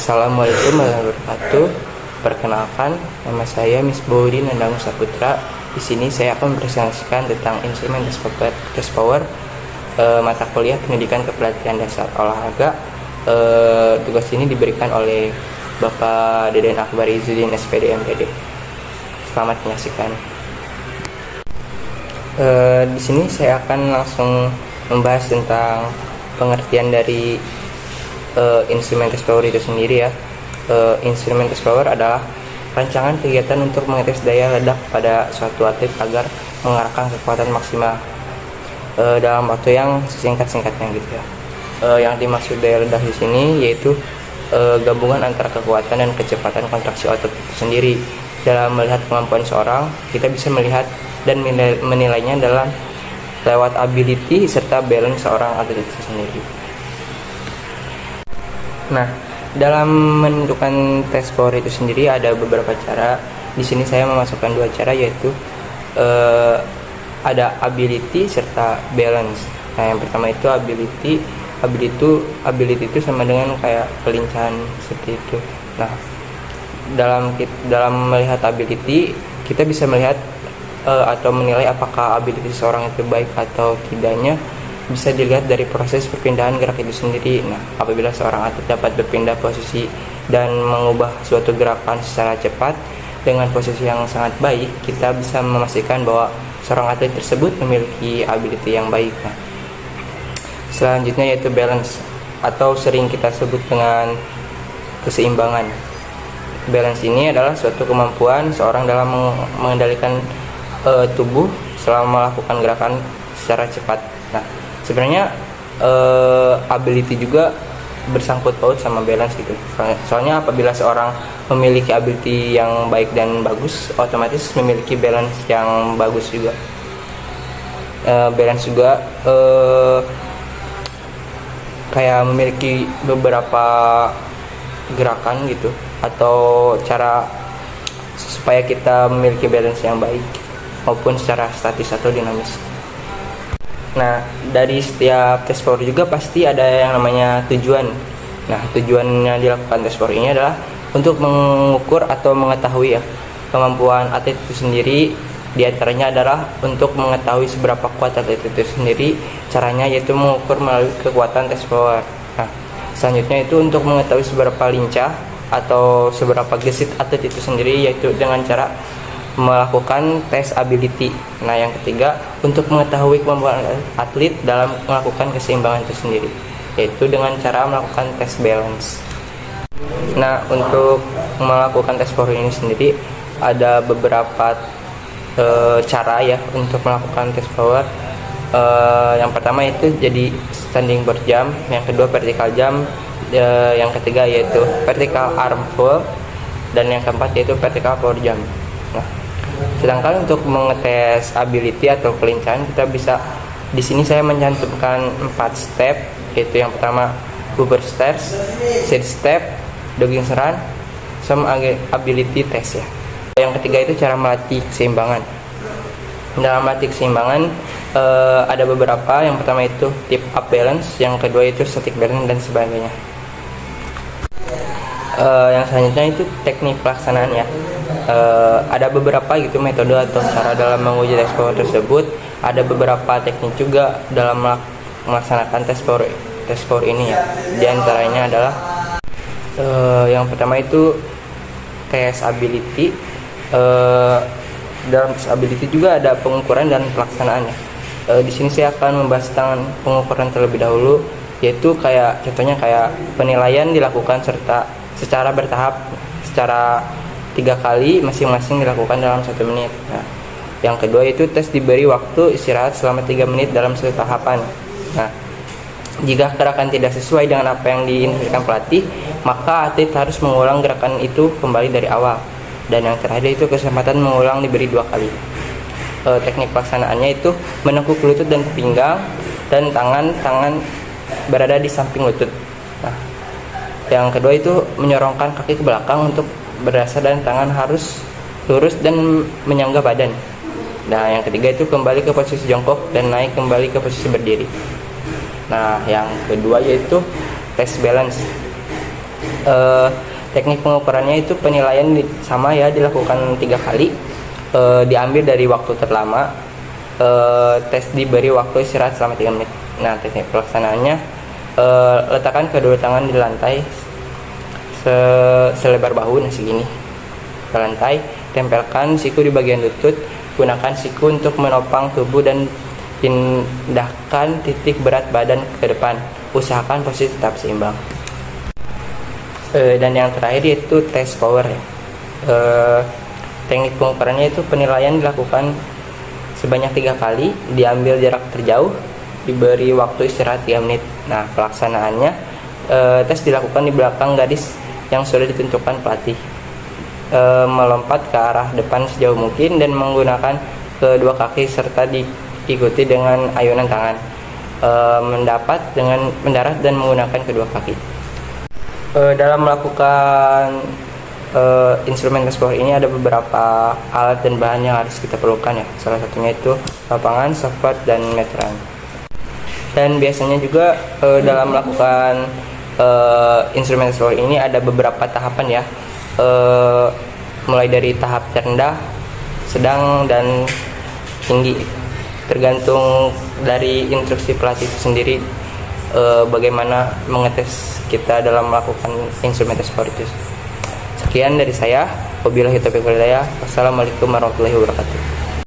Assalamualaikum warahmatullahi wabarakatuh. Perkenalkan, nama saya Misbahudin Endang Saputra. Di sini saya akan mempresentasikan tentang instrumen test power mata kuliah Pendidikan Kepelatihan Dasar Olahraga. Tugas ini diberikan oleh Bapak Deden Akbar Izzuddin SPD MPD. Selamat menyaksikan. Di sini saya akan langsung membahas tentang pengertian dari instrumen test power itu sendiri ya. Instrumen test power adalah rancangan kegiatan untuk mengetes daya ledak pada suatu atlet agar mengarahkan kekuatan maksimal dalam waktu yang singkat-singkatnya gitu ya. Yang dimaksud daya ledak di sini yaitu gabungan antara kekuatan dan kecepatan kontraksi otot itu sendiri. Dalam melihat kemampuan seorang, kita bisa melihat dan menilainya dalam lewat ability serta balance seorang atlet itu sendiri. Nah, dalam menentukan test power itu sendiri ada beberapa cara. Di sini saya memasukkan dua cara, yaitu ada ability serta balance. Nah, yang pertama itu ability. Ability itu sama dengan kayak kelincahan seperti itu. Nah, dalam melihat ability, kita bisa melihat atau menilai apakah ability seorang itu baik atau tidaknya bisa dilihat dari proses perpindahan gerak itu sendiri. Nah, apabila seorang atlet dapat berpindah posisi dan mengubah suatu gerakan secara cepat dengan posisi yang sangat baik, kita bisa memastikan bahwa seorang atlet tersebut memiliki ability yang baik. Nah, selanjutnya yaitu balance, atau sering kita sebut dengan keseimbangan. Balance ini adalah suatu kemampuan seorang dalam mengendalikan tubuh selama melakukan gerakan secara cepat. Nah, sebenarnya ability juga bersangkut paut sama balance gitu. Soalnya apabila seorang memiliki ability yang baik dan bagus, otomatis memiliki balance yang bagus juga. Balance juga kayak memiliki beberapa gerakan gitu, atau cara supaya kita memiliki balance yang baik maupun secara statis atau dinamis. Nah, dari setiap test power juga pasti ada yang namanya tujuan. Nah, tujuannya dilakukan test power ini adalah untuk mengukur atau mengetahui ya kemampuan atlet itu sendiri. Di antaranya adalah untuk mengetahui seberapa kuat atlet itu sendiri. Caranya yaitu mengukur melalui kekuatan test power. Nah, selanjutnya itu untuk mengetahui seberapa lincah atau seberapa gesit atlet itu sendiri, yaitu dengan cara melakukan tes ability. Nah, yang ketiga untuk mengetahui kemampuan atlet dalam melakukan keseimbangan itu sendiri, yaitu dengan cara melakukan tes balance. Nah, untuk melakukan tes power ini sendiri ada beberapa cara ya untuk melakukan tes power. Yang pertama itu jadi standing board jump, yang kedua vertical jump, yang ketiga yaitu vertical arm pull, dan yang keempat yaitu vertical power jump. Nah, sedangkan untuk mengetes ability atau kelincahan, kita bisa di sini saya mencantumkan 4 step, yaitu yang pertama bumper stairs, side step, jogging run, sama ability test ya. Yang ketiga itu cara melatih keseimbangan. Dalam melatih keseimbangan ada beberapa. Yang pertama itu tip up balance, yang kedua itu static balance, dan sebagainya. Yang selanjutnya itu teknik pelaksanaan ya. Ada beberapa gitu metode atau cara dalam menguji test power tersebut. Ada beberapa teknik juga dalam melaksanakan test power ini ya. Di antaranya adalah yang pertama itu tes ability. Dalam tes ability juga ada pengukuran dan pelaksanaannya. Di sini saya akan membahas tentang pengukuran terlebih dahulu, yaitu contohnya kayak penilaian dilakukan secara bertahap, secara 3 kali masing-masing dilakukan dalam 1 menit. Nah, yang kedua itu tes diberi waktu istirahat selama 3 menit dalam satu tahapan. Nah, jika gerakan tidak sesuai dengan apa yang diinstruksikan pelatih, maka atlet harus mengulang gerakan itu kembali dari awal. Dan yang terakhir itu kesempatan mengulang diberi 2 kali. Teknik pelaksanaannya itu menekuk lutut dan pinggang, dan tangan berada di samping lutut. Nah, yang kedua itu menyorongkan kaki ke belakang untuk berdasar, dan tangan harus lurus dan menyangga badan. Nah, yang ketiga itu kembali ke posisi jongkok dan naik kembali ke posisi berdiri. Nah, yang kedua yaitu tes balance. Eh, Teknik pengukurannya itu penilaian sama ya, dilakukan 3 kali. Diambil dari waktu terlama. Tes diberi waktu istirahat selama 3 menit. Nah, teknik pelaksanaannya, letakkan kedua tangan di lantai selebar bahu, nah segini ke lantai. Tempelkan siku di bagian lutut. Gunakan siku untuk menopang tubuh dan pindahkan titik berat badan ke depan. Usahakan posisi tetap seimbang. Dan yang terakhir yaitu tes power ya. Teknik pengukurannya itu penilaian dilakukan sebanyak 3 kali, diambil jarak terjauh, diberi waktu istirahat 3 menit. Nah, pelaksanaannya, tes dilakukan di belakang garis yang sudah ditentukan pelatih. Melompat ke arah depan sejauh mungkin dan menggunakan kedua kaki serta diikuti dengan ayunan tangan. Mendarat dan menggunakan kedua kaki. Dalam melakukan instrumen tes power ini ada beberapa alat dan bahan yang harus kita perlukan ya. Salah satunya itu lapangan, software, dan meteran. Dan biasanya juga dalam melakukan instrumen tes power ini ada beberapa tahapan ya. Mulai dari tahap terendah, sedang, dan tinggi. Tergantung dari instruksi pelatih itu sendiri bagaimana mengetes kita dalam melakukan instrumen tes power itu. Sekian dari saya. Wabillahi taufiq wal hidayah. Wassalamualaikum warahmatullahi wabarakatuh.